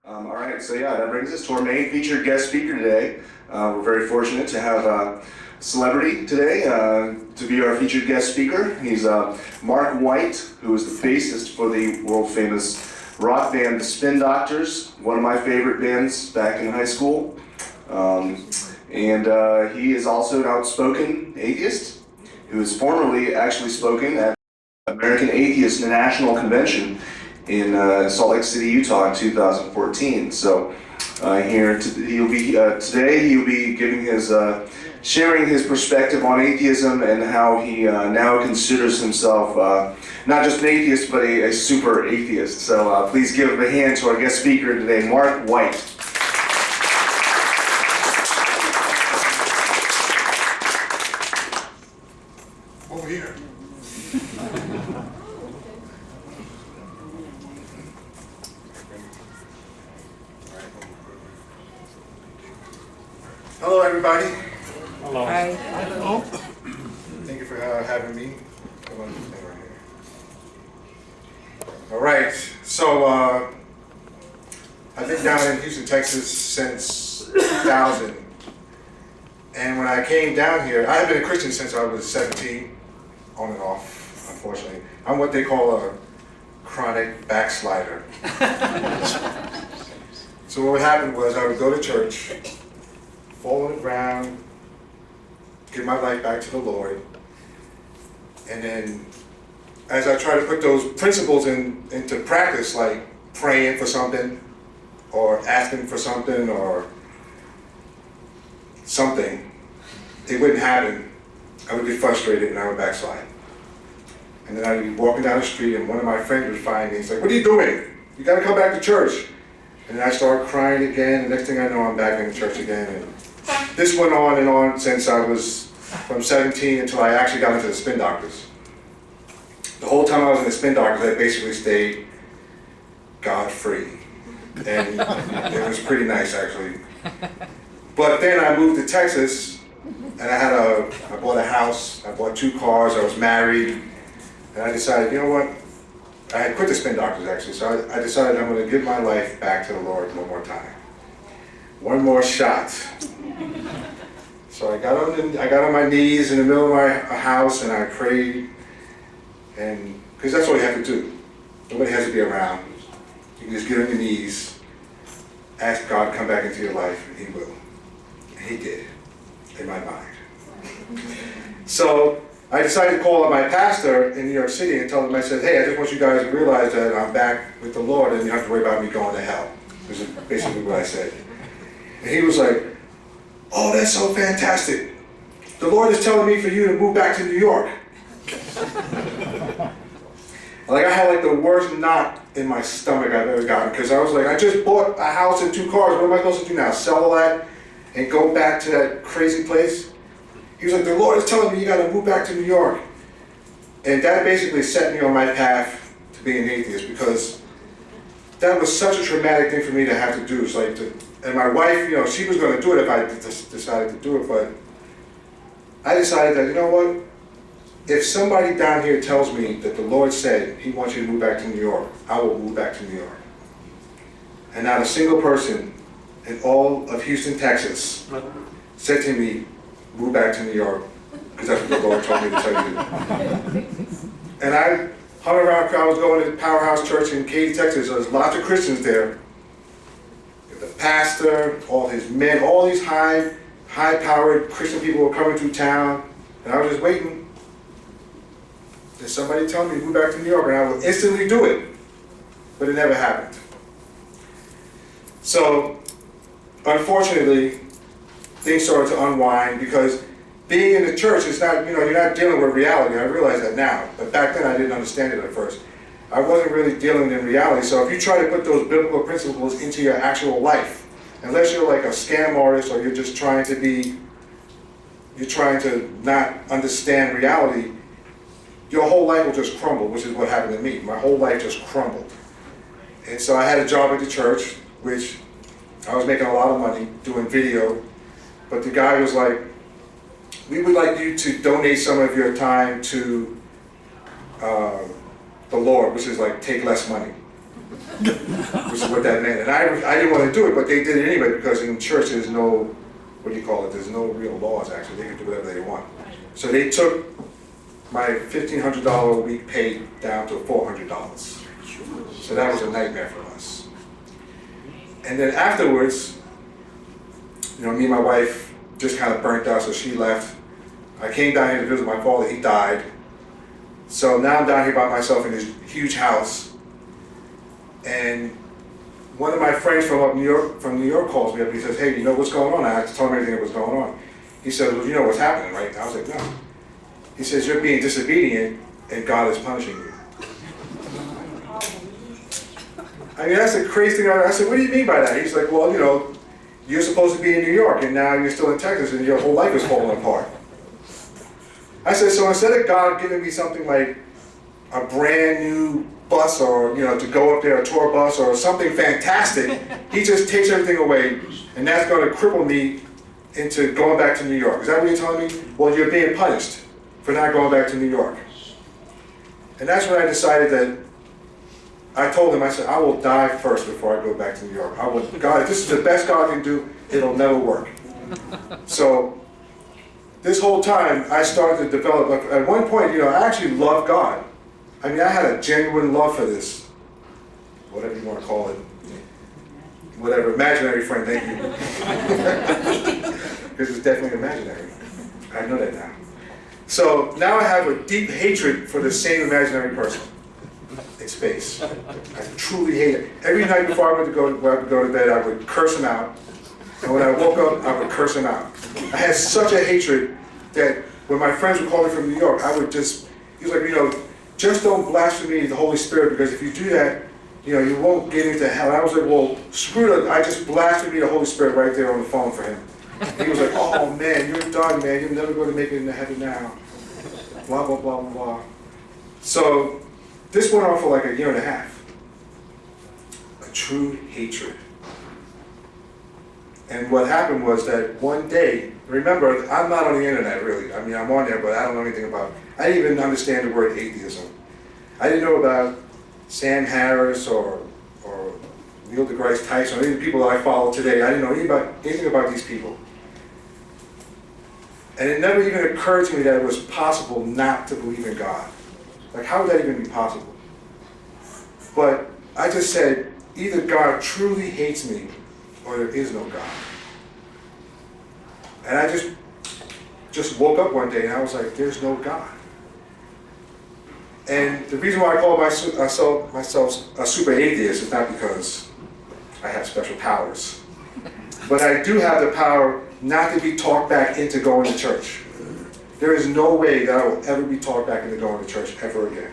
All right, so yeah, that brings us to our main featured guest speaker today. We're very fortunate to have a celebrity today to be our featured guest speaker. He's Mark White, who is the bassist for the world-famous rock band The Spin Doctors, one of my favorite bands back in high school. And he is also an outspoken atheist, who has formerly actually spoken at American Atheists National Convention in Salt Lake City, Utah in 2014. So today he'll be giving his sharing his perspective on atheism and how he now considers himself not just an atheist but a super atheist. So please give a hand to our guest speaker today, Mark White. Over here. Hello, everybody. Hello. Hi. Hello. Thank you for having me. Come on, stay right here. All right. So I've been down in Houston, Texas since 2000. And when I came down here, I have been a Christian since I was 17, on and off, unfortunately. I'm what they call a chronic backslider. So what happened was I would go to church, fall on the ground, give my life back to the Lord, and then as I try to put those principles into practice, like praying for something, or asking for something, or something, it wouldn't happen. I would get frustrated and I would backslide. And then I'd be walking down the street and one of my friends would find me. He's like, "What are you doing? You gotta come back to church." And then I start crying again. The next thing I know, I'm back in church again. And this went on and on since I was from 17 until I actually got into the Spin Doctors. The whole time I was in the Spin Doctors, I basically stayed God-free. And it was pretty nice, actually. But then I moved to Texas, and I bought a house, I bought 2 cars, I was married, and I decided, you know what? I had quit the Spin Doctors, actually, so I decided I'm going to give my life back to the Lord one more time. One more shot. So I got on my knees in the middle of my house and I prayed, and because that's all you have to do. Nobody has to be around. You can just get on your knees, ask God to come back into your life, and He will. And He did, in my mind. So I decided to call up my pastor in New York City and tell him, I said, "Hey, I just want you guys to realize that I'm back with the Lord and you don't have to worry about me going to hell." This is basically what I said. And he was like, "Oh, that's so fantastic. The Lord is telling me for you to move back to New York." Like I had like the worst knot in my stomach I've ever gotten, because I was like, I just bought a house and 2 cars. What am I supposed to do now? Sell all that and go back to that crazy place? He was like, "The Lord is telling me you got to move back to New York." And that basically set me on my path to being an atheist, because that was such a traumatic thing for me to have to do. It's like, and my wife, you know, she was going to do it if I decided to do it, but I decided that, you know what? If somebody down here tells me that the Lord said He wants you to move back to New York, I will move back to New York. And not a single person in all of Houston, Texas said to me, "Move back to New York," because that's what the Lord told me to tell you. And I hung around, I was going to the Powerhouse Church in Katy, Texas. There's lots of Christians there. The pastor, all his men, all these high-powered Christian people were coming through town, and I was just waiting. Did somebody tell me to move back to New York, and I would instantly do it, but it never happened. So, unfortunately, things started to unwind, because being in the church is not, you're not dealing with reality. I realize that now, but back then I didn't understand it at first. I wasn't really dealing in reality. So if you try to put those biblical principles into your actual life, unless you're like a scam artist or you're trying to not understand reality, your whole life will just crumble, which is what happened to me. My whole life just crumbled. And so I had a job at the church, which I was making a lot of money doing video, but the guy was like, "We would like you to donate some of your time to the Lord," which is like take less money. which is what that meant. And I didn't want to do it, but they did it anyway because in church there's no, what do you call it, there's no real laws actually. They can do whatever they want. So they took my $1,500 a week pay down to $400. So that was a nightmare for us. And then afterwards, me and my wife just kind of burnt out, so she left. I came down here to visit my father, he died. So now I'm down here by myself in this huge house. And one of my friends from New York calls me up. He says, "Hey, you know what's going on?" I had to tell him everything that was going on. He said, "Well, you know what's happening, right?" And I was like, "No." He says, "You're being disobedient and God is punishing you." I mean, that's the crazy thing. I said, "What do you mean by that?" He's like, "Well, you're supposed to be in New York and now you're still in Texas and your whole life is falling apart." I said, "So instead of God giving me something like a brand new bus or, to go up there, a tour bus or something fantastic, he just takes everything away and that's going to cripple me into going back to New York. Is that what you're telling me? Well, you're being punished for not going back to New York." And that's when I decided that, I told him, I said, "I will die first before I go back to New York. God, if this is the best God can do, it'll never work." So this whole time I started to develop, at one point, I actually loved God. I mean, I had a genuine love for this, whatever you want to call it, whatever, imaginary friend, thank you. Because it's definitely imaginary. I know that now. So now I have a deep hatred for the same imaginary person in space. I truly hate it. Every night before I went to go to bed, I would curse him out. And when I woke up, I would curse him out. I had such a hatred that when my friends would call me from New York, I would just, he was like, "Just don't blaspheme the Holy Spirit, because if you do that, you won't get into hell." And I was like, "Well, screw it, I just blasphemed the Holy Spirit right there on the phone for him." And he was like, "Oh man, you're done, man. You're never going to make it into heaven now." Blah, blah, blah, blah, blah. So this went on for like a year and a half. A true hatred. And what happened was that one day, remember, I'm not on the internet really. I mean, I'm on there, but I don't know anything about, I didn't even understand the word atheism. I didn't know about Sam Harris or Neil deGrasse Tyson, or any of the people that I follow today. I didn't know anything about these people. And it never even occurred to me that it was possible not to believe in God. Like, how would that even be possible? But I just said, either God truly hates me or there is no God. And I just woke up one day and I was like, there's no God. And the reason why I call myself a super atheist is not because I have special powers. But I do have the power not to be talked back into going to church. There is no way that I will ever be talked back into going to church ever again.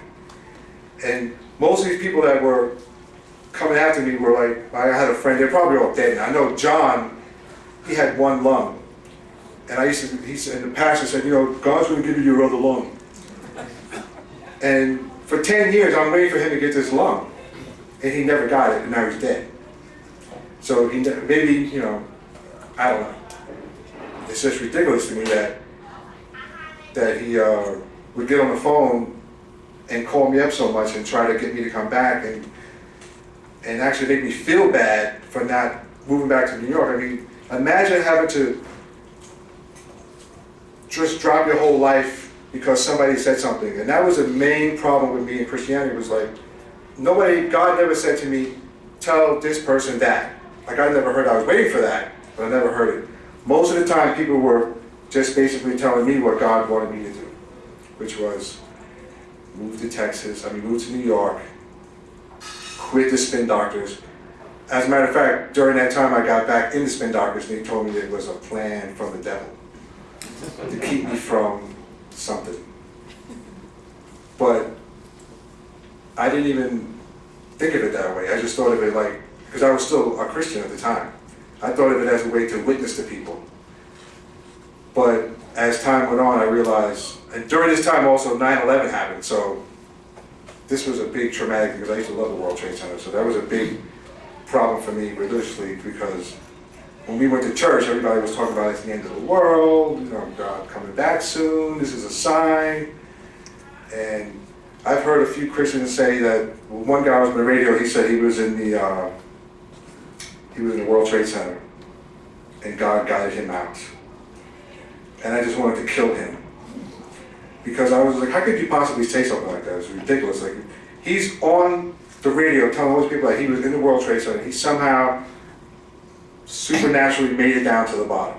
And most of these people that were coming after me were like, I had a friend, they're probably all dead now. I know John, he had one lung. And and the pastor said, God's going to give you your other lung. And for 10 years, I'm waiting for him to get this lung. And he never got it, and now he's dead. So maybe, I don't know. It's just ridiculous to me that he would get on the phone and call me up so much and try to get me to come back and actually make me feel bad for not moving back to New York. I mean, imagine having to just drop your whole life because somebody said something. And that was the main problem with me in Christianity, was like, God never said to me, tell this person that. Like, I never heard, I was waiting for that, but I never heard it. Most of the time, people were just basically telling me what God wanted me to do, which was move to New York, quit the spin doctors. As a matter of fact, during that time, I got back in the spin doctors, and they told me it was a plan from the devil to keep me from something. But I didn't even think of it that way. I just thought of it like, because I was still a Christian at the time, I thought of it as a way to witness to people. But as time went on, I realized, and during this time also 9/11 happened, so this was a big traumatic, because I used to love the World Trade Center, so that was a big problem for me religiously, because when we went to church, everybody was talking about it's the end of the world, God coming back soon, this is a sign. And I've heard a few Christians say that, one guy was on the radio, he said he was in the World Trade Center, and God guided him out. And I just wanted to kill him. Because I was like, how could you possibly say something like that? It's ridiculous. Like, he's on the radio telling all these people that he was in the World Trade Center. He somehow supernaturally made it down to the bottom.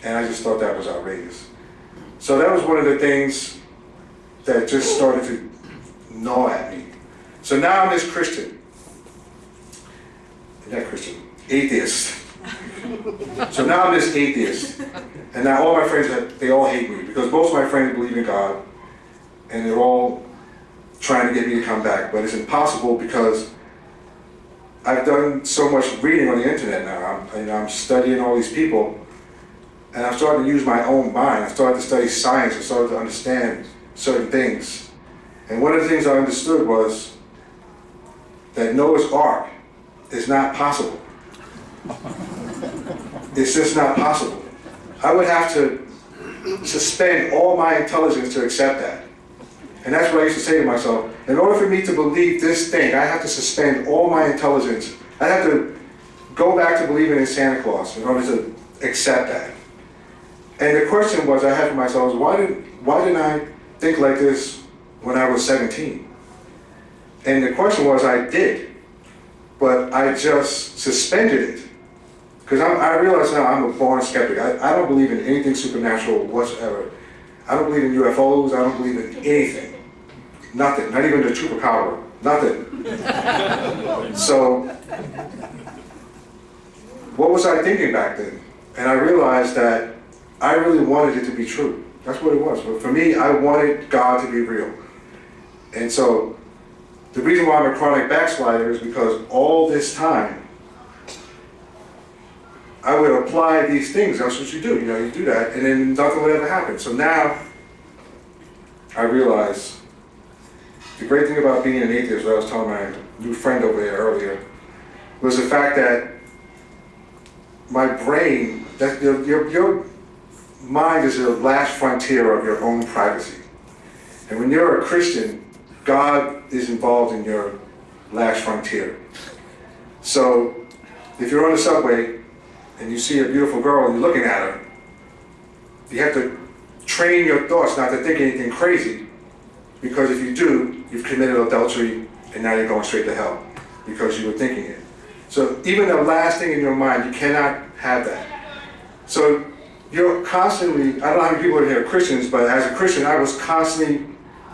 And I just thought that was outrageous. So that was one of the things that just started to gnaw at me. So now I'm this Christian. Not Christian, atheist. So now I'm this atheist. And now all my friends, they all hate me because most of my friends believe in God and they're all trying to get me to come back, but it's impossible because I've done so much reading on the internet now. I'm studying all these people, and I'm starting to use my own mind. I started to study science. I started to understand certain things. And one of the things I understood was that Noah's Ark is not possible. It's just not possible. I would have to suspend all my intelligence to accept that. And that's what I used to say to myself. In order for me to believe this thing, I have to suspend all my intelligence. I have to go back to believing in Santa Claus in order to accept that. And the question was I had for myself was, why didn't I think like this when I was 17? And the question was, I did, but I just suspended it. Because I realize now I'm a born skeptic. I don't believe in anything supernatural whatsoever. I don't believe in UFOs. I don't believe in anything. Nothing. Not even the chupacabra. Nothing. So, what was I thinking back then? And I realized that I really wanted it to be true. That's what it was. But for me, I wanted God to be real. And so, the reason why I'm a chronic backslider is because all this time, I would apply these things. That's what you do. You do that, and then nothing would ever happen. So now, I realize the great thing about being an atheist, what I was telling my new friend over there earlier, was the fact that my brain, that your mind is the last frontier of your own privacy. And when you're a Christian, God is involved in your last frontier. So, if you're on the subway, and you see a beautiful girl and you're looking at her, you have to train your thoughts not to think anything crazy, because if you do, you've committed adultery and now you're going straight to hell because you were thinking it. So even the last thing in your mind, you cannot have that. So you're constantly, I don't know how many people in here are Christians, but as a Christian, I was constantly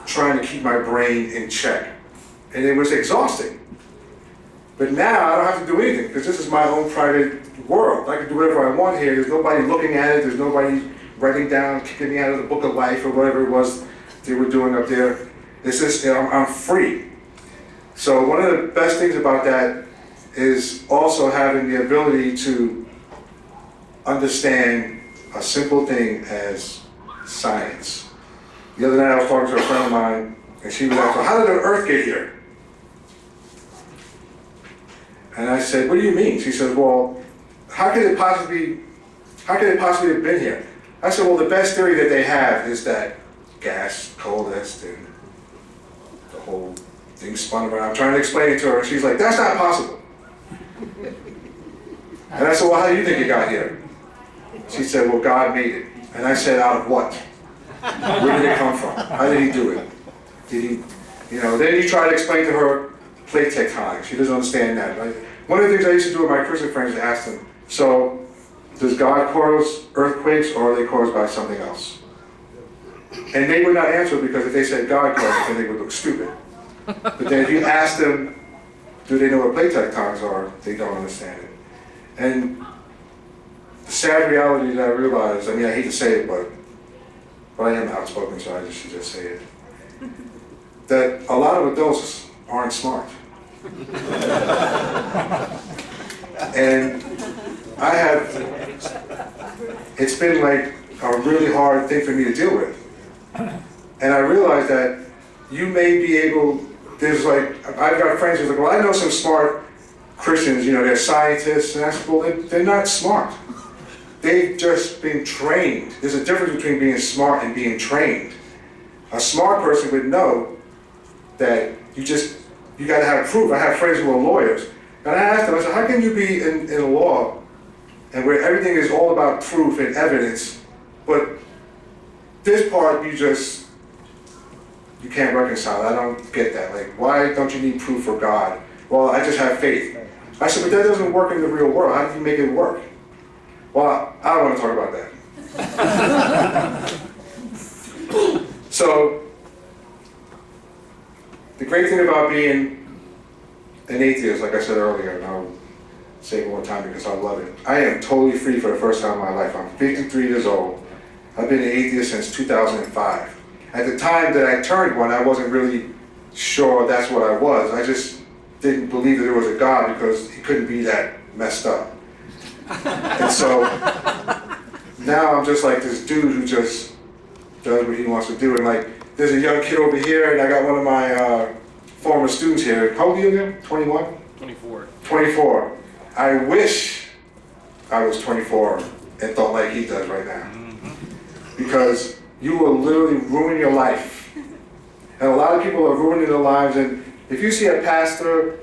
trying to keep my brain in check. And it was exhausting. But now I don't have to do anything because this is my own private world. I can do whatever I want here. There's nobody looking at it. There's nobody writing down, kicking me out of the book of life or whatever it was they were doing up there. It's just, I'm free. So one of the best things about that is also having the ability to understand a simple thing as science. The other night I was talking to a friend of mine and she was asking, how did the earth get here? And I said, what do you mean? She said, well, how could it possibly have been here? I said, well, the best theory that they have is that gas coalesced and the whole thing spun around. I'm trying to explain it to her, and she's like, that's not possible. And I said, well, how do you think it got here? She said, well, God made it. And I said, out of what? Where did it come from? How did he do it? Did he, then you try to explain to her plate tectonics. She doesn't understand that. Right? One of the things I used to do with my Christian friends is ask them, so does God cause earthquakes or are they caused by something else? And they would not answer because if they said God caused it, then they would look stupid. But then if you ask them, do they know what plate tectonics are, they don't understand it. And the sad reality that I realized, I hate to say it, but I am outspoken, so I should just say it, that a lot of adults aren't smart. And it's been like a really hard thing for me to deal with. And I realized that you may be able, I've got friends who's like, well, I know some smart Christians, they're scientists, and I said, well, they're not smart. They've just been trained. There's a difference between being smart and being trained. A smart person would know that you got to have proof. I have friends who are lawyers, and I asked them, I said, how can you be in law and where everything is all about proof and evidence, but this part you can't reconcile. I don't get that. Like, why don't you need proof for God? Well, I just have faith. I said, but that doesn't work in the real world. How do you make it work? Well, I don't want to talk about that. So, the great thing about being an atheist, like I said earlier, and I'll say it one more time because I love it, I am totally free for the first time in my life. I'm 53 years old. I've been an atheist since 2005. At the time that I turned one, I wasn't really sure that's what I was. I just didn't believe that there was a God because he couldn't be that messed up. And so now I'm just like this dude who just does what he wants to do. And like, there's a young kid over here, and I got one of my former students here. How old are you again? 21? 24. 24. I wish I was 24 and thought like he does right now. Because you will literally ruin your life. And a lot of people are ruining their lives. And if you see a pastor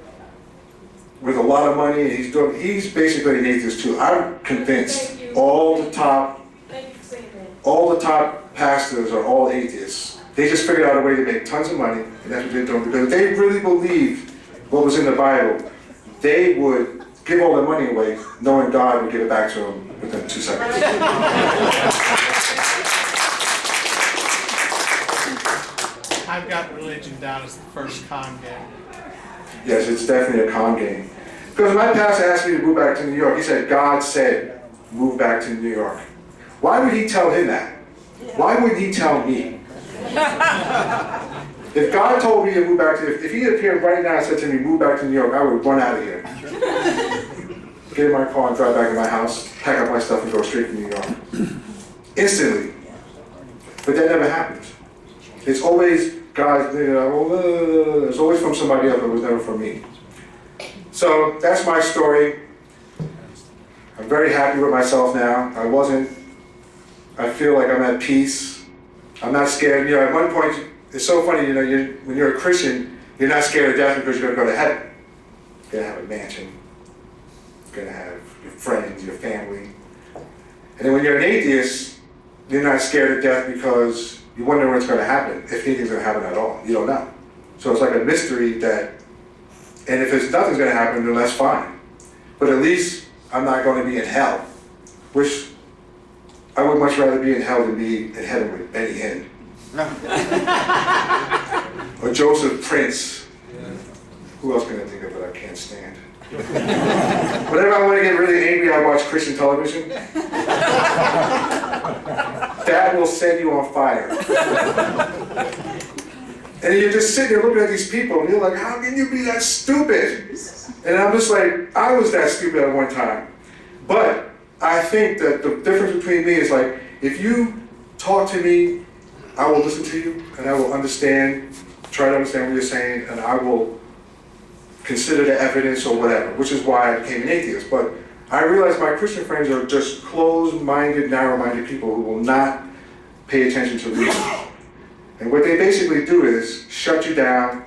with a lot of money, and he's basically an atheist too. I'm convinced all the top pastors are all atheists. They just figured out a way to make tons of money, and that's what they're doing. Because if they really believed what was in the Bible, they would give all their money away, knowing God would give it back to them within 2 seconds. I've got religion down as the first con game. Yes, it's definitely a con game. Because my pastor asked me to move back to New York. He said, God said, move back to New York. Why would he tell him that? Why wouldn't he tell me? If God told me to move back to, if he appeared right now and said to me, move back to New York, I would run out of here. Get in my car and drive back to my house, pack up my stuff and go straight to New York. Instantly. But that never happens. It's always God, it's always from somebody else, but it was never from me. So that's my story. I'm very happy with myself now. I feel like I'm at peace. I'm not scared. You know, at one point, it's so funny, you know, when you're a Christian, you're not scared of death because you're going to go to heaven. You're going to have a mansion. You're going to have your friends, your family. And then when you're an atheist, you're not scared of death because you wonder what's going to happen, if anything's going to happen at all. You don't know. So it's like a mystery that, and if nothing's going to happen, then that's fine. But at least I'm not going to be in hell, which I would much rather be in hell than be in heaven with Benny Hinn. Or Joseph Prince. Who else can I think of that I can't stand? Whenever I want to get really angry, I watch Christian television. That will set you on fire. And you're just sitting there looking at these people, and you're like, how can you be that stupid? And I'm just like, I was that stupid at one time. But I think that the difference between me is like, if you talk to me, I will listen to you, and I will try to understand what you're saying, and I will consider the evidence or whatever, which is why I became an atheist. But I realize my Christian friends are just closed-minded, narrow-minded people who will not pay attention to reason. And what they basically do is shut you down.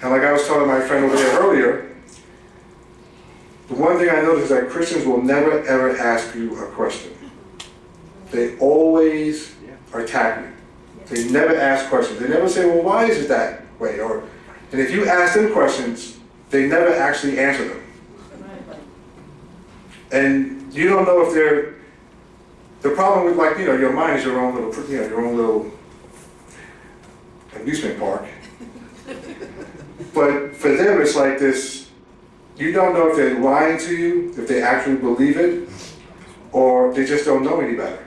And like I was telling my friend over there earlier, the one thing I noticed is that Christians will never ever ask you a question. They always attack you. They never ask questions. They never say, well, why is it that way? And if you ask them questions, they never actually answer them. And you don't know if the problem with, like, you know, your mind is your own little amusement park. But for them, it's like this, you don't know if they're lying to you, if they actually believe it, or they just don't know any better.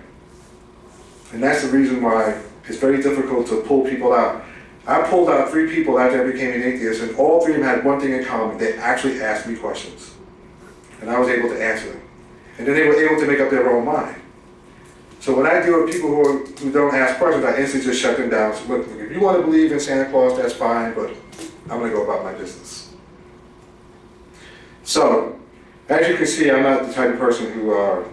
And that's the reason why it's very difficult to pull people out. I pulled out 3 people after I became an atheist, and all 3 of them had one thing in common. They actually asked me questions. And I was able to answer them. And then they were able to make up their own mind. So when I deal with people who don't ask questions, I instantly just shut them down. So look, if you want to believe in Santa Claus, that's fine, but I'm going to go about my business. So, as you can see, I'm not the type of person who, I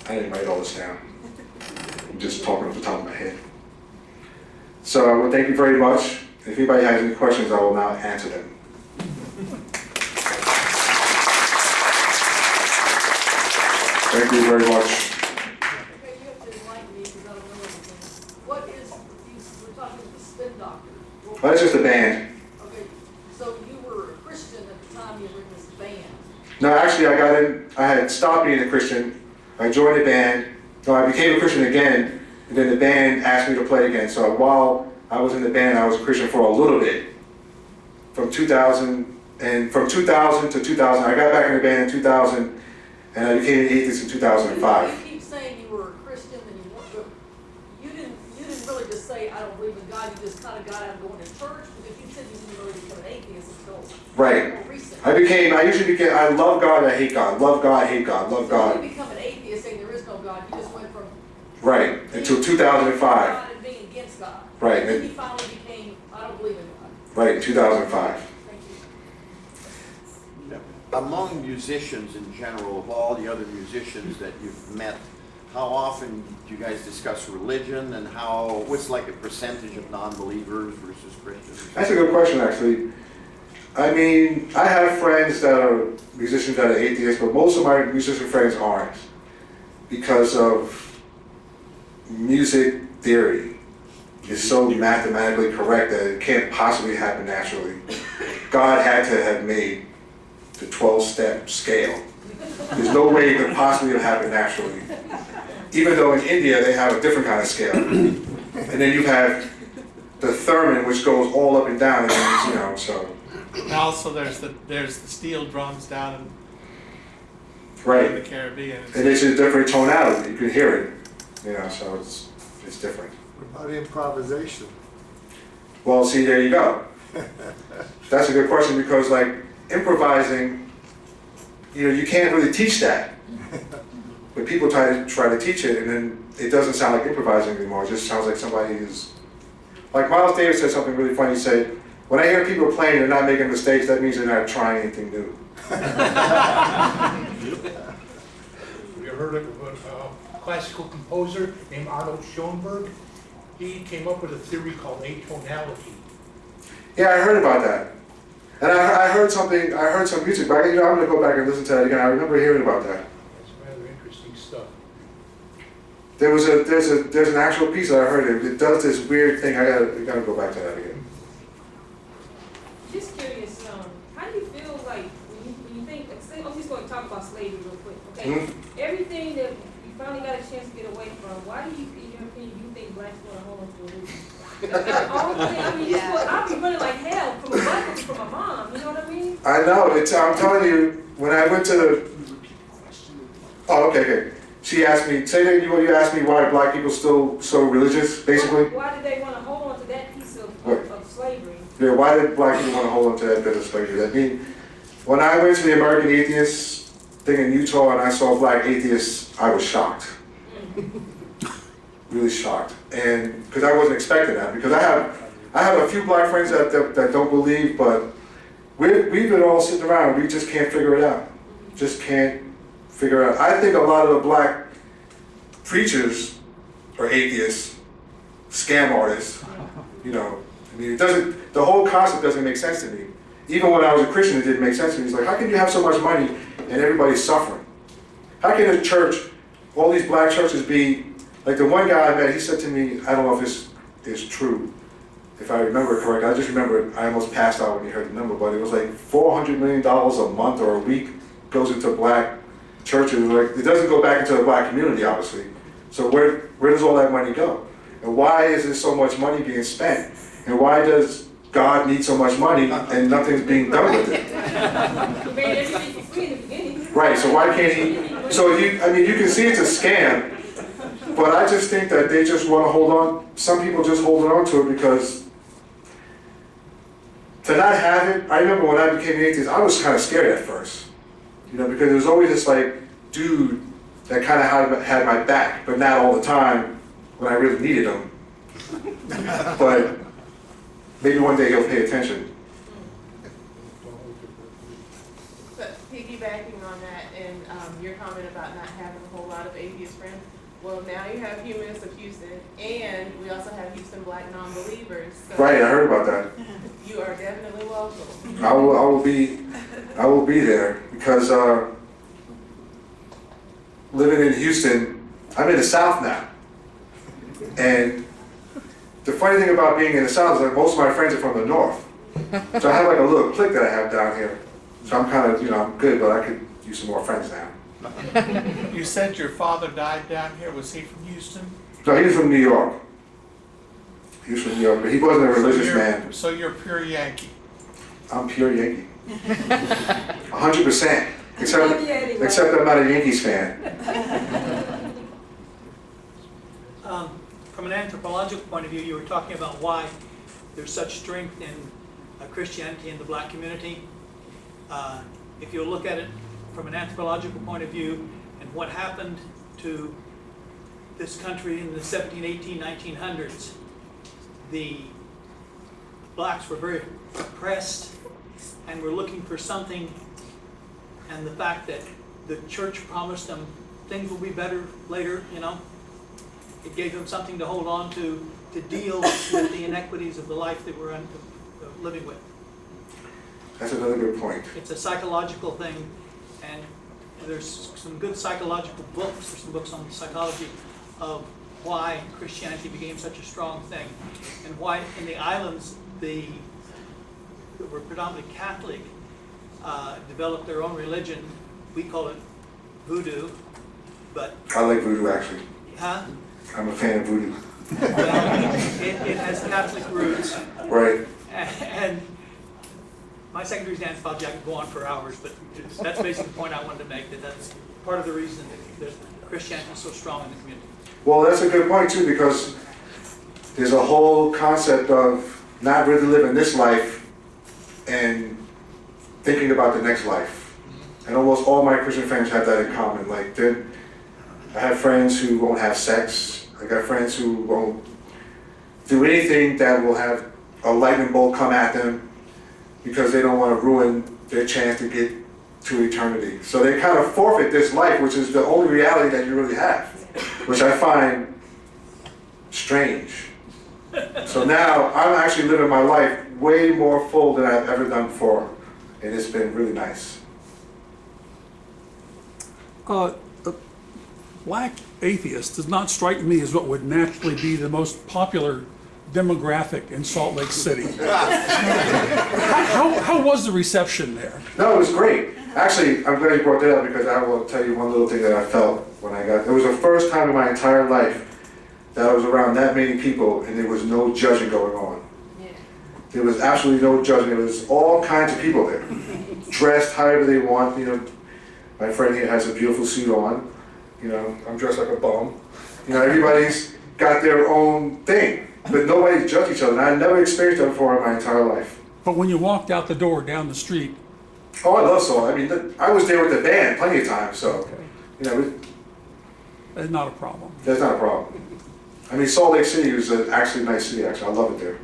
didn't write all this down. I'm just talking off the top of my head. So I would thank you very much. If anybody has any questions, I will now answer them. Thank you very much. Okay, you have to enlighten me because I don't know anything. What is, we're talking about the spin doctor. Well, That's just a band. okay, so you were a Christian at the time you were in this band. No, actually, I had stopped being a Christian. I joined the band. No, I became a Christian again, and then the band asked me to play again. So while I was in the band, I was a Christian for a little bit. From 2000 to 2000, I got back in the band in 2000, and I became an atheist in 2005. You keep saying you were a Christian and you weren't, but you didn't really just say, I don't believe in God, you just kind of got out of going to church, because you said you didn't really become an atheist until Right. more recent. I love God, I hate God. Love God, hate God, love So God. you become an atheist saying there is no God, you just went from Right, until 2005. God and being against God. Right. And then you finally became, I don't believe in God. Right, 2005. Thank you. Among musicians in general, of all the other musicians that you've met, how often do you guys discuss religion, and what's like a percentage of non-believers versus Christians? That's a good question, actually. I mean, I have friends that are musicians that are atheists, but most of my musician friends aren't because of music theory. It's so mathematically correct that it can't possibly happen naturally. God had to have made the 12-step scale. There's no way it could possibly have happened naturally. Even though in India they have a different kind of scale. And then you have the theremin, which goes all up and down, and so. And also there's the steel drums down in the Right. Caribbean. And it's a different tonality. You can hear it. So it's different. What about improvisation? Well, see, there you go. That's a good question because, like, improvising, you can't really teach that. But people try to teach it, and then it doesn't sound like improvising anymore. It just sounds like somebody who's... Like Miles Davis said something really funny. He said, when I hear people playing and not making mistakes, that means they're not trying anything new. You heard of a classical composer named Arnold Schoenberg? He came up with a theory called atonality. Yeah, I heard about that. And I heard some music, but I'm going to go back and listen to that again. I remember hearing about that. That's rather interesting stuff. There's an actual piece that I heard. It does this weird thing. I gotta go back to that again. Just curious, how do you feel like when you think, I'm just going to talk about slavery real quick, okay? Mm-hmm. Everything that you finally got a chance to get away from, why do you, in your opinion, you think blacks want to hold on to religion? I'll be running like hell from a black woman, from a mom, you know what I mean? I know. I'm telling you, when I went to the... Oh, okay. She asked me, you asked me why black people still so religious, basically? Why did they want to hold on to that piece of slavery? Yeah, why did black people want to hold on to that bit of slavery? I mean, when I went to the American Atheists thing in Utah and I saw black atheists, I was shocked. Really shocked. And because I wasn't expecting that. Because I have a few black friends that don't believe, but we've been all sitting around. We just can't figure it out. Just can't figure out. I think a lot of the black preachers are atheists, scam artists. I mean, the whole concept doesn't make sense to me. Even when I was a Christian, it didn't make sense to me. It's like, how can you have so much money and everybody's suffering? How can a church, all these black churches be, like the one guy I met, he said to me, I don't know if this is true, if I remember correctly, I just remember I almost passed out when he heard the number, but it was like $400 million a month or a week goes into black churches. Like, it doesn't go back into the black community, obviously. So where does all that money go? And why is there so much money being spent? And why does God need so much money and nothing's being done with it? Right, so why can't he? So you can see it's a scam, but I just think that they just want to hold on. Some people just holding on to it because to not have it. I remember when I became an atheist, I was kind of scared at first, because there was always this like dude that kind of had my back, but not all the time when I really needed him. But maybe one day he'll pay attention. But piggybacking on that and your comment about not having a whole lot of atheist friends, Well, now you have Humanists of Houston, and we also have Houston Black Non-Believers. So Right, I heard about that. you are definitely welcome. I will be there because living in Houston, I'm in the South now. And the funny thing about being in the South is that most of my friends are from the North. So I have like a little clique that I have down here. So I'm kind of, I'm good, but I could use some more friends now. You said your father died down here. Was he from Houston? No, he was from New York. He was from New York, but he wasn't a religious man. So you're pure Yankee. I'm pure Yankee. 100%. Except I'm not a Yankees fan. From an anthropological point of view, you were talking about why there's such strength in Christianity in the black community. If you look at it from an anthropological point of view and what happened to this country in the 17, 18, 1900s, the blacks were very oppressed and were looking for something, and the fact that the church promised them things will be better later, it gave them something to hold on to deal with the inequities of the life they were living with. That's another good point. It's a psychological thing, and there's some good psychological books. There's some books on the psychology of why Christianity became such a strong thing, and why in the islands that were predominantly Catholic developed their own religion. We call it voodoo, but I like voodoo actually. I'm a fan of voodoo. it has Catholic roots. Right. And my secondary is anthropology. I could go on for hours, but that's basically the point I wanted to make, that's part of the reason that Christianity is so strong in the community. Well, that's a good point too, because there's a whole concept of not really living this life and thinking about the next life. And almost all my Christian friends have that in common. Like, I have friends who won't have sex. I got friends who won't do anything that will have a lightning bolt come at them because they don't want to ruin their chance to get to eternity. So they kind of forfeit this life, which is the only reality that you really have, which I find strange. So now I'm actually living my life way more full than I've ever done before, and it's been really nice. Black atheist does not strike me as what would naturally be the most popular demographic in Salt Lake City. How was the reception there? No, it was great. Actually, I'm glad you brought that up because I will tell you one little thing that I felt when I got. It was the first time in my entire life that I was around that many people and there was no judging going on. Yeah. There was absolutely no judging. There was all kinds of people there, dressed however they want. My friend here has a beautiful suit on. I'm dressed like a bum. Everybody's got their own thing, but nobody judged each other. And I never experienced that before in my entire life. But when you walked out the door down the street. Oh, I love Salt. I mean, I was there with the band plenty of times, so, That's not a problem. That's not a problem. I mean, Salt Lake City is actually a nice city, actually. I love it there.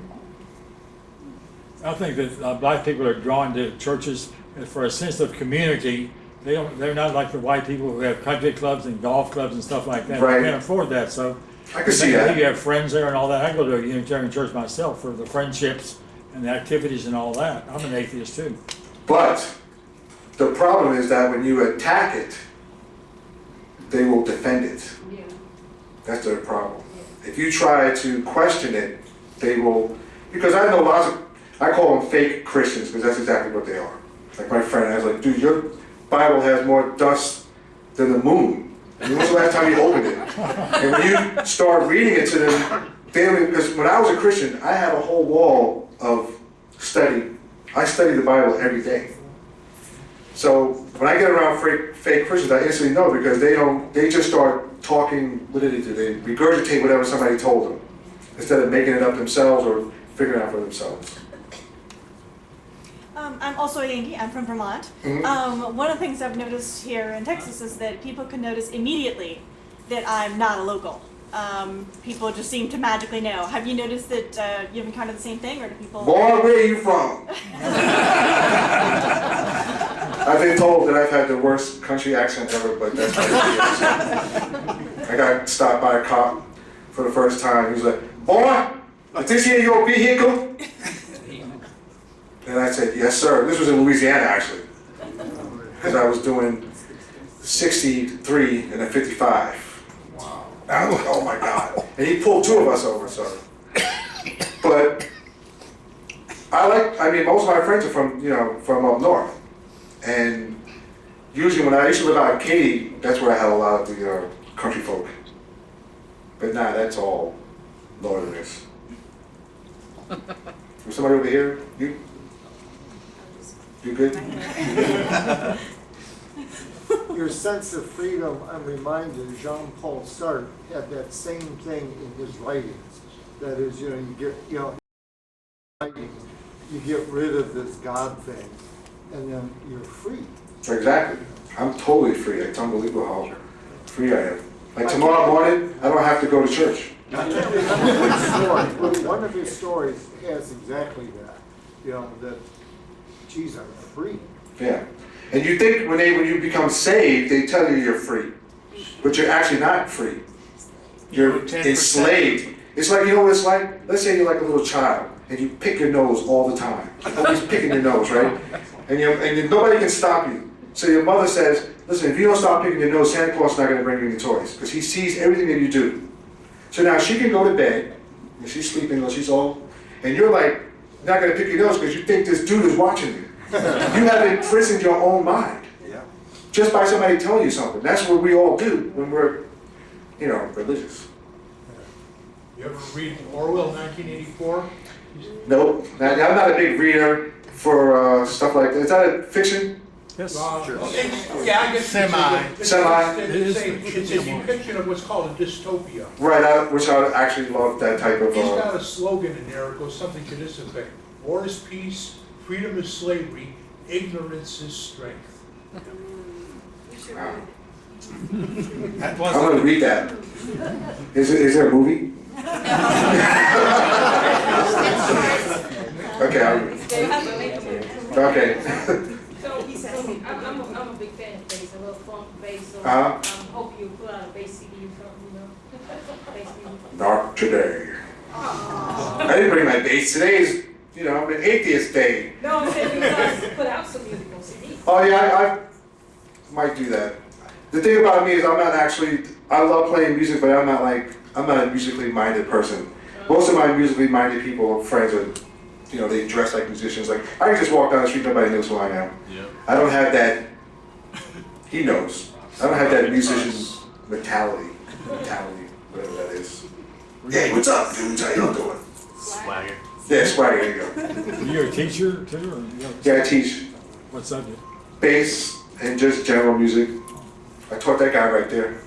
I think that black people are drawn to churches for a sense of community. They're not like the white people who have country clubs and golf clubs and stuff like that. Right. They can't afford that, so. I can see that. You have friends there and all that. I go to a Unitarian church myself for the friendships and the activities and all that. I'm an atheist too. But the problem is that when you attack it, they will defend it. Yeah. That's their problem. If you try to question it, they will, because I know lots of, I call them fake Christians because that's exactly what they are. Like my friend, I was like, dude, your Bible has more dust than the moon. And when was the last time you opened it? And when you start reading it to them, because when I was a Christian, I had a whole wall of study. I study the Bible every day. So when I get around fake Christians, I instantly know because they just start talking, what do? They regurgitate whatever somebody told them instead of making it up themselves or figuring it out for themselves. I'm also a Yankee. I'm from Vermont. Mm-hmm. One of the things I've noticed here in Texas is that people can notice immediately that I'm not a local. People just seem to magically know. Have you noticed that you've encountered the same thing, or do people? Boy, where are you from? I've been told that I've had the worst country accent ever, but that's how it is. I got stopped by a cop for the first time. He was like, "Boy, is this here your vehicle?" And I said, "Yes, sir." This was in Louisiana, actually, because I was doing 63 and a 55. Wow. I was like, "Oh my God!" And he pulled two of us over, so. But I mean, most of my friends are from up north, and usually when I used to live out in Katy, that's where I had a lot of the country folk. But nah, that's all northerners. Was somebody over here? You good? Your sense of freedom, I'm reminded, Jean-Paul Sartre had that same thing in his writings. That is, you get rid of this God thing, and then you're free. Exactly. I'm totally free. It's unbelievable how free I am. Like tomorrow morning, I don't have to go to church. I can't remember which story, but one of his stories has exactly that. That, geez, I'm free. Yeah. And you think when you become saved, they tell you you're free. But you're actually not free. You're 10%. enslaved. It's like, you know what it's like? Let's say you're like a little child, and you pick your nose all the time. You're always picking your nose, right? And nobody can stop you. So your mother says, "Listen, if you don't stop picking your nose, Santa Claus is not going to bring you any toys." Because he sees everything that you do. So now she can go to bed, and she's sleeping, or she's old, and you're like, not going to pick your nose because you think this dude is watching you. You have imprisoned your own mind. Yeah. Just by somebody telling you something. That's what we all do when we're, religious. You ever read Orwell 1984? Nope. Now, I'm not a big reader for stuff like that. Is that a fiction? Yes. Yeah, I guess. Semi. Semi? It's a depiction of what's called a dystopia. Right, which I actually love that type of... He's got a slogan in there, it goes something to this effect: war is peace, freedom is slavery, ignorance is strength. Wow. That I'm was going to read that. Is there a movie? Okay, okay. So, I'm a big fan of bass. I love funk bass. So I hope you put out a bass CD or something, bass music. Not today. I didn't bring my bass. Today is, an atheist day. No, I'm saying you guys put out some music on CD. Oh yeah, I might do that. The thing about me is I love playing music, but I'm not a musically minded person. Most of my musically minded people, friends, are, they dress like musicians. Like, I can just walk down the street, nobody knows who I am. Yeah. I don't have that, he knows. I don't have that musician mentality, whatever that is. Hey, what's up, dudes? How y'all doing? Swagger. Yeah, swagger, there you go. You're a teacher too, or? Yeah, I teach What subject? bass and just general music. I taught that guy right there.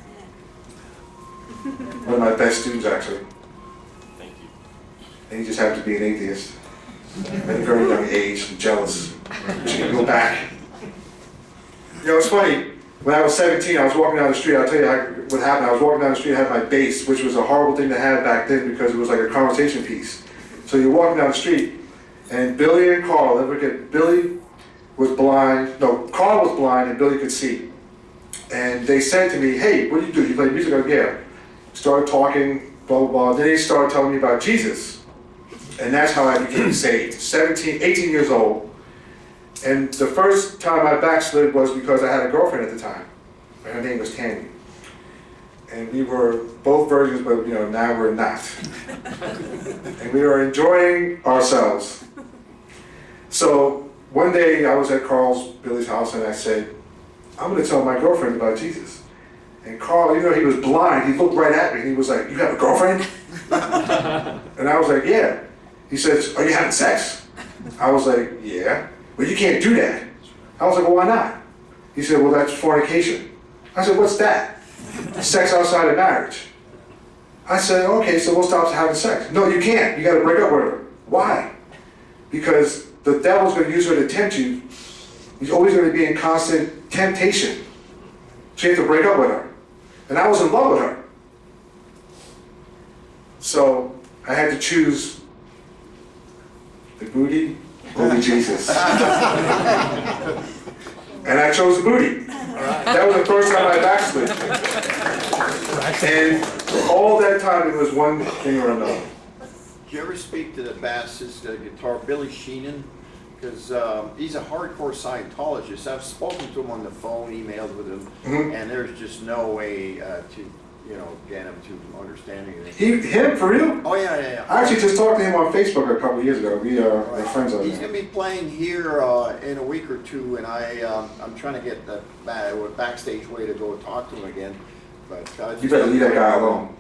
One of my best students, actually. Thank you. And he just happened to be an atheist. At a very young age, I'm jealous. She can go back. It's funny. When I was 17, I was walking down the street. I'll tell you what happened. I was walking down the street, I had my bass, which was a horrible thing to have back then because it was like a conversation piece. So you're walking down the street, and Billy and Carl, Billy was blind. No, Carl was blind, and Billy could see. And they said to me, "Hey, what do? You play music?" I go, "Yeah." Started talking, blah, blah, blah. Then they started telling me about Jesus. And that's how I became saved. 18 years old. And the first time I backslid was because I had a girlfriend at the time. And her name was Tammy. And we were both virgins, but now we're not. And we were enjoying ourselves. So one day I was at Billy's house, and I said, "I'm going to tell my girlfriend about Jesus." And Carl, he was blind. He looked right at me, and he was like, "You have a girlfriend?" And I was like, "Yeah." He says, "Are you having sex?" I was like, "Yeah." "Well, you can't do that." I was like, "Well, why not?" He said, "Well, that's fornication." I said, "What's that?" "Sex outside of marriage." I said, "Okay, so we'll stop having sex." "No, you can't. You got to break up with her." "Why?" "Because the devil's going to use her to tempt you. He's always going to be in constant temptation. So you have to break up with her." And I was in love with her. So I had to choose the booty or the Jesus. And I chose the booty. That was the first time I backslid. And all that time, it was one thing or another. Did you ever speak to the bassist, guitar, Billy Sheenan? Because he's a hardcore Scientologist. I've spoken to him on the phone, emailed with him, and there's just no way to, get him to understand anything. Him, for real? Oh, yeah. I actually just talked to him on Facebook a couple of years ago. We are friends on He's there. going to be playing here in a week or two, and I'm trying to get the backstage way to go talk to him again. But You better leave that guy alone.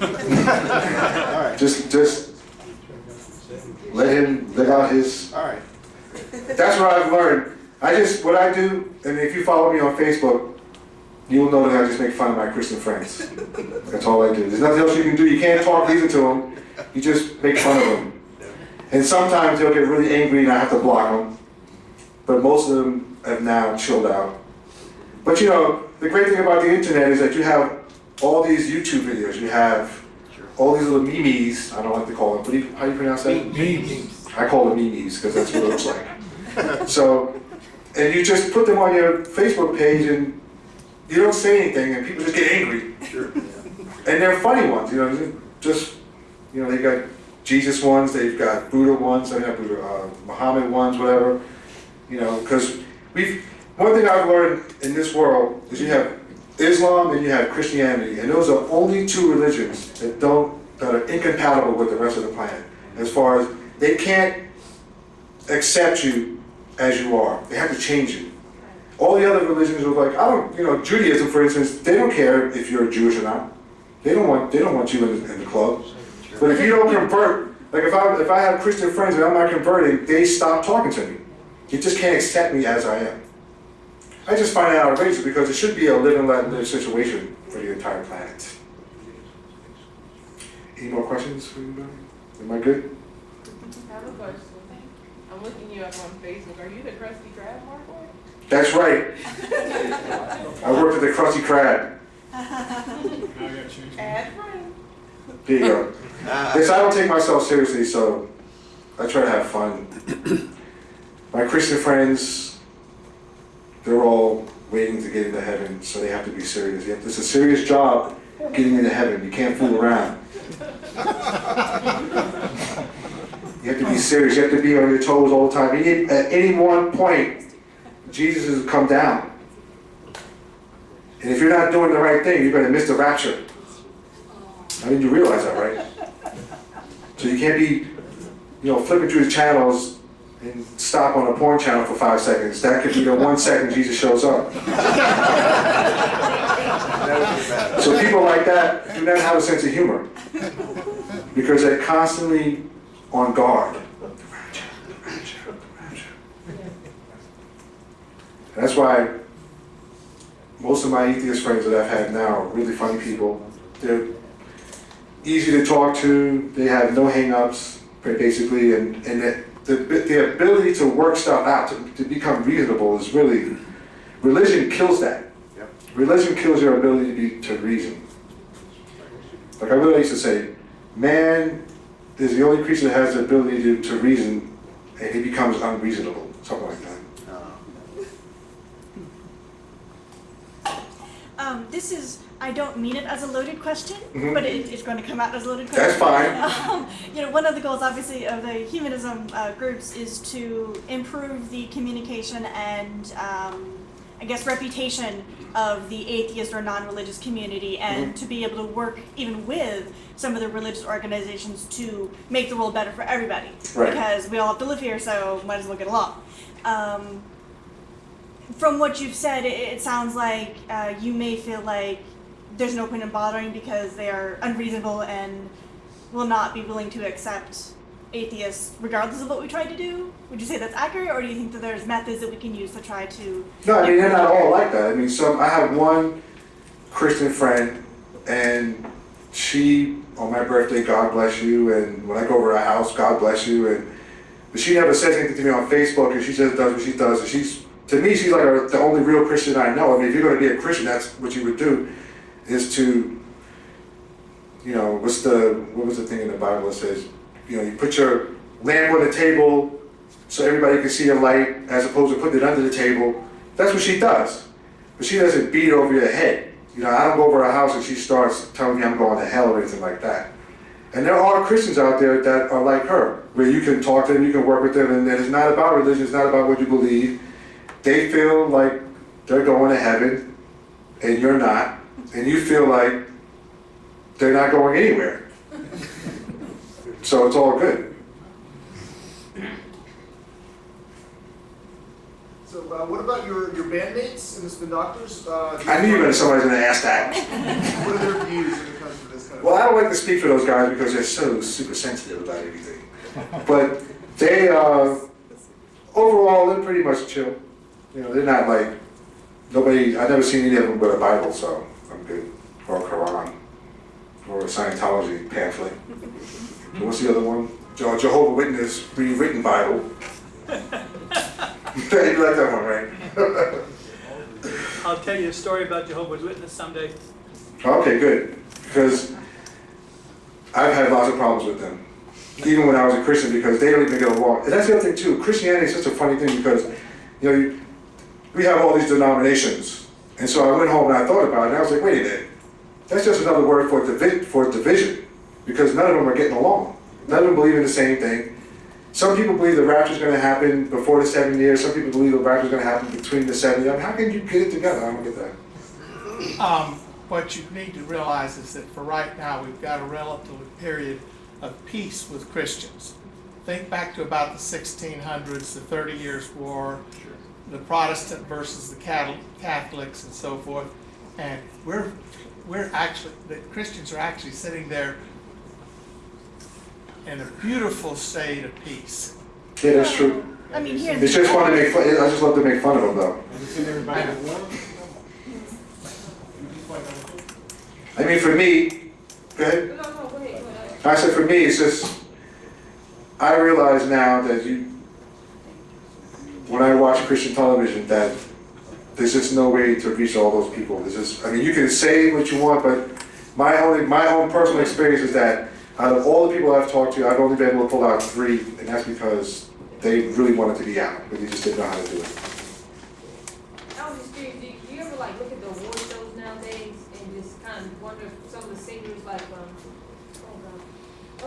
All right. Just let him live out his. All right. That's what I've learned. What I do, and if you follow me on Facebook, you will know that I just make fun of my Christian friends. That's all I do. There's nothing else you can do. You can't talk either to them. You just make fun of them. And sometimes they'll get really angry and I have to block them. But most of them have now chilled out. But the great thing about the internet is that you have all these YouTube videos. You have all these little memes. I don't like to call them. How do you pronounce that? Memes. I call them memes because that's what it looks like. So, and you just put them on your Facebook page and you don't say anything and people just get angry. Sure. And they're funny ones, they've got Jesus ones, they've got Buddha ones, they have Buddha, Muhammad ones, whatever. Because one thing I've learned in this world is you have Islam and you have Christianity, and those are only two religions that are incompatible with the rest of the planet. As far as they can't accept you as you are, they have to change you. All the other religions are like, Judaism, for instance, they don't care if you're Jewish or not. They don't want you in the club. But if you don't convert, like if I have Christian friends and I'm not converting, they stop talking to me. You just can't accept me as I am. I just find that outrageous because it should be a live and let live situation for the entire planet. Any more questions for you? Am I good? I have a question. I'm looking you up on Facebook. Are you the Krusty Krab, Mark? That's right. I worked at the Krusty Krab. Add friend. There you go. Yes, I don't take myself seriously, so I try to have fun. My Christian friends, they're all waiting to get into heaven, so they have to be serious. It's a serious job getting into heaven. You can't fool around. You have to be serious. You have to be on your toes all the time. At any one point, Jesus has come down. And if you're not doing the right thing, you're going to miss the rapture. I mean, you realize that, right? So you can't be, flipping through the channels and stop on a porn channel for 5 seconds. That could be the 1 second Jesus shows up. So people like that do not have a sense of humor because they're constantly on guard. And that's why most of my atheist friends that I've had now are really funny people. They're easy to talk to. They have no hang-ups, basically, and the ability to work stuff out, to become reasonable is really, religion kills that. Yep. Religion kills your ability to reason. Like I really used to say, man is the only creature that has the ability to reason, and he becomes unreasonable, something like that. This is, I don't mean it as a loaded question, Mhm. but it's going to come out as a loaded question. That's fine. One of the goals, obviously, of the humanism groups is to improve the communication and, reputation of the atheist or non-religious community, and to be able to work even with some of the religious organizations to make the world better for everybody. Right. Because we all have to live here, so might as well get along. From what you've said, it sounds like you may feel like there's no point in bothering because they are unreasonable and will not be willing to accept atheists regardless of what we try to do. Would you say that's accurate, or do you think that there's methods that we can use to try to... No, I mean, they're not all like that. I mean, I have one Christian friend, and she, on my birthday, God bless you, and when I go over to her house, God bless you, but she never says anything to me on Facebook, and she just does what she does, and to me, she's like the only real Christian I know. I mean, if you're going to be a Christian, that's what you would do, is to, what was the thing in the Bible that says, you put your lamp on the table so everybody can see your light, as opposed to putting it under the table. That's what she does. But she doesn't beat it over your head. You know, I don't go over her house and she starts telling me I'm going to hell or anything like that. And there are Christians out there that are like her, where you can talk to them, you can work with them, and it's not about religion, it's not about what you believe. They feel like they're going to heaven, and you're not, and you feel like they're not going anywhere. So it's all good. So what about your bandmates in the Spin Doctors? I knew somebody's going to ask that. What are their views when it comes to this kind of Well, I don't like to speak for those guys because they're so super sensitive about everything. But they, overall, they're pretty much chill. You know, they're not like, nobody, I've never seen any of them with a Bible, so I'm good. Or a Quran. Or a Scientology pamphlet. And what's the other one? Jehovah's Witness rewritten Bible. You like that one, right? I'll tell you a story about Jehovah's Witness someday. Okay, good. Because I've had lots of problems with them. Even when I was a Christian, because they don't even get along. And that's the other thing too. Christianity is such a funny thing because, you know, we have all these denominations. And so I went home and I thought about it and I was like, wait a minute. That's just another word for division. Because none of them are getting along. None of them believe in the same thing. Some people believe the rapture is going to happen before the 7 years. Some people believe the rapture is going to happen between the 7 years. I mean, how can you get it together? I don't get that. What you need to realize is that for right now, we've got a relative period of peace with Christians. Think back to about the 1600s, the 30 Years' War, the Protestant versus the Catholics and so forth. And the Christians are actually sitting there in a beautiful state of peace. Yeah, that's true. I mean, here. It's just fun to make fun. I just love to make fun of them, though. I mean, for me, go ahead. I said for me, it's just, I realize now that when I watch Christian television, that there's just no way to reach all those people. There's just, I mean, you can say what you want, but my own personal experience is that out of all the people I've talked to, I've only been able to pull out 3, and that's because they really wanted to be out, but they just didn't know how to do it. I was just curious, do you ever like look at the award shows nowadays and just kind of wonder if some of the singers like,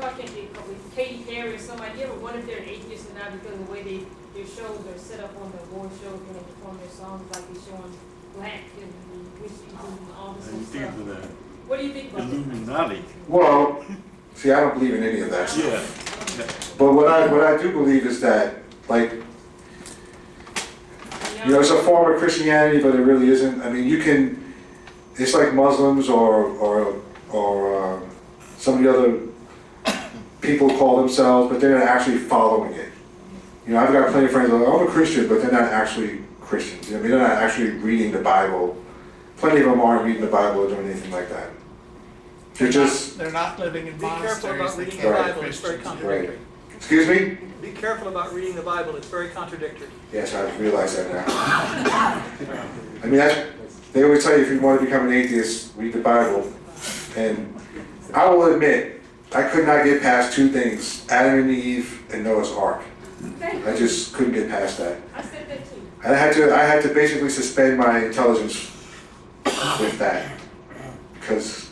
I can't think of Katy Perry or somebody, do you ever wonder if they're an atheist or not because of the way their shows are set up on the award shows when they perform their songs, like they're showing black and whiskey and all this stuff. What do you think about Illuminati. Well, see, I don't believe in any of that stuff. But what I do believe is that, like, you know, it's a form of Christianity, but it really isn't. I mean, you can, it's like Muslims or some of the other people call themselves, but they're not actually following it. You know, I've got plenty of friends that are like, I'm a Christian, but they're not actually Christians. You know, they're not actually reading the Bible. Plenty of them aren't reading the Bible or doing anything like that. They're not living in Be careful monasteries. about They reading the can't be Bible, it's very Christians. contradictory. Excuse me? Be careful about reading the Bible, it's very contradictory. Yes, I realize that now. I mean, they always tell you if you want to become an atheist, read the Bible. And I will admit, I could not get past 2 things, Adam and Eve and Noah's Ark. I just couldn't get past that. I said that too. And I had to basically suspend my intelligence with that. Because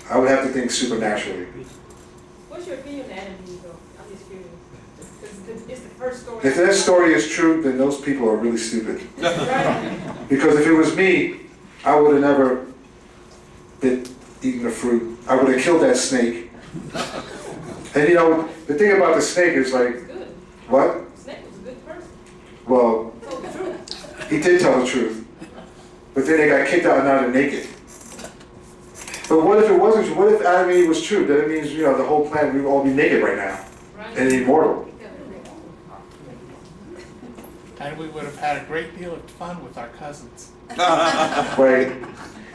I would have to think supernaturally. What's your opinion on Adam and Eve though? I'm just curious. Because it's the first story. If that story is true, then those people are really stupid. Because if it was me, I would have never been eating the fruit. I would have killed that snake. And you know, the thing about the snake is like, Good. what? The snake was a good person. Well, Told the truth. he did tell the truth. But then they got kicked out and now they're naked. But what if it wasn't true? What if Adam and Eve was true? Then it means, you know, the whole planet, we would all be naked right now. Right. And immortal. And we would have had a great deal of fun with our cousins. Right?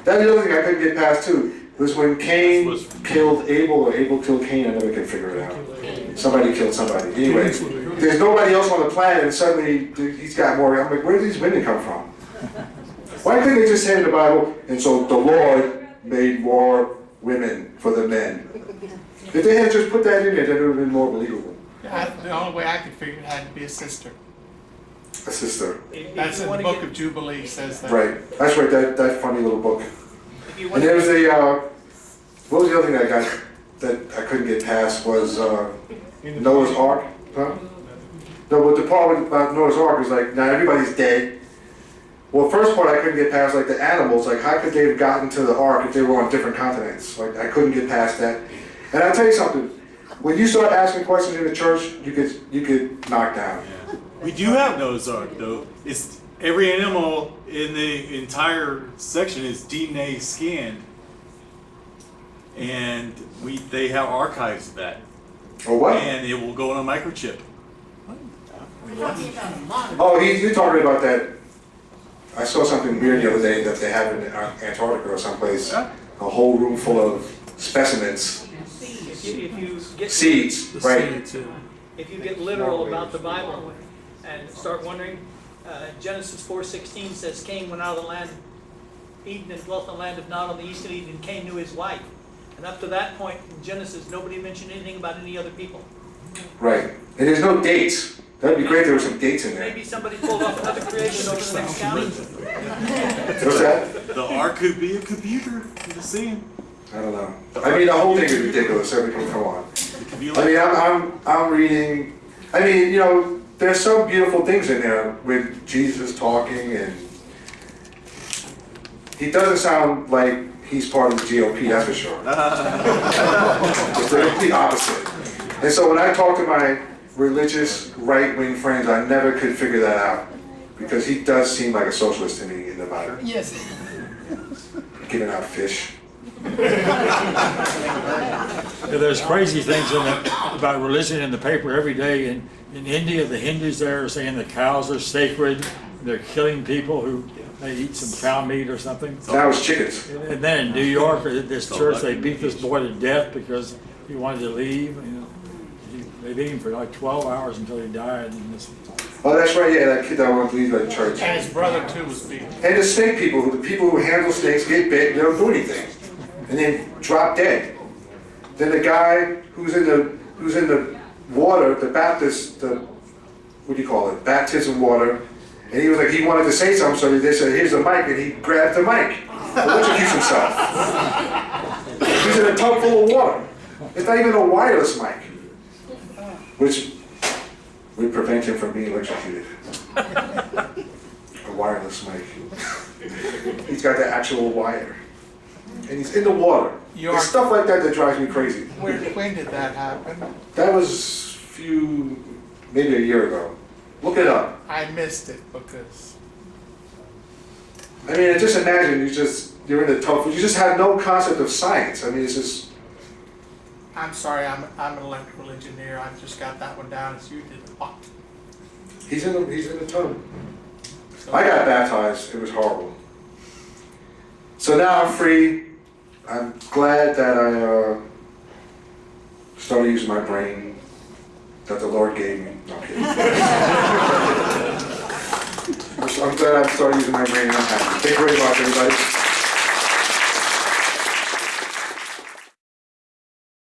That's the other thing I couldn't get past too. Was when Cain killed Abel or Abel killed Cain, I never could figure it out. Somebody killed somebody. Anyway, there's nobody else on the planet and suddenly he's got more. I'm like, where do these women come from? Why couldn't they just say in the Bible, and so the Lord made more women for the men? If they had just put that in there, then it would have been more believable. The only way I could figure it had to be a sister. a sister. That's in the wanna Book get- of Jubilee says that. Right. That's right. That funny little book. If you And want there was to, what was the other thing that I couldn't get past was Noah's Ark. Huh? No, but the part about Noah's Ark was like, now everybody's dead. Well, first part I couldn't get past, like the animals, like how could they have gotten to the Ark if they were on different continents? Like I couldn't get past that. And I'll tell you something, when you start asking questions in the church, you could knock down. We do have Noah's Ark, though. It's every animal in the entire section is DNA scanned, and they have archives of that. Oh, what? And it will go on a microchip. Oh, you're talking about that. I saw something weird the other day that they have in Antarctica or someplace. A whole room full of specimens. if you get. Seeds, right? Seeds, yeah. If you get literal about the Bible and start wondering, Genesis 4:16 says Cain went out of the land, Eden, and dwelt in the land of Nod on the east of Eden, and Cain knew his wife. And up to that point in Genesis, nobody mentioned anything about any other people. Right. And there's no dates. That'd be great if there were some dates in there. Maybe somebody pulled off another creation over the next county. What's that? The Ark could be a computer. You'll see. I don't know. I mean, the whole thing is ridiculous. Everything, come on. It could be I like mean, I'm reading. I mean, you know, there's some beautiful things in there with Jesus talking, and he doesn't sound like he's part of the GOP. That's for sure. It's the complete opposite. And so when I talk to my religious right-wing friends, I never could figure that out because he does seem like a socialist to me in the Bible. Yes. Giving out fish. There's crazy things about religion in the paper every day. In India, the Hindus there are saying the cows are sacred. They're killing people who they eat some cow meat or something. Now it's chickens. And then in New York, at this church, they beat this boy to death because he wanted to leave. You know, they beat him for like 12 hours until he died. And this, Oh, that's right. Yeah, that kid that won't leave the church. And his brother too was beaten. And the snake people, the people who handle snakes get bit, they don't do anything, and then drop dead. Then the guy who's in the water, the Baptist, what do you call it, baptism water, and he was like, he wanted to say something, so they said, here's the mic, and he grabbed the mic to introduce himself. He's in a tub full of water. It's not even a wireless mic, which would prevent him from being electrocuted. A wireless mic. He's got the actual wire. And he's in the water. It's stuff like that that drives me crazy. When did that happen? That was maybe a year ago. Look it up. I missed it because I mean, just imagine you're in the tub. You just have no concept of science. I mean, it's just. I'm sorry, I'm an electrical engineer. I just got that one down as you did. What? He's in the tub. So, I got baptized. It was horrible. So now I'm free. I'm glad that I started using my brain that the Lord gave me. No, I'm kidding. I'm glad I started using my brain and I'm happy. Thank you very much, everybody.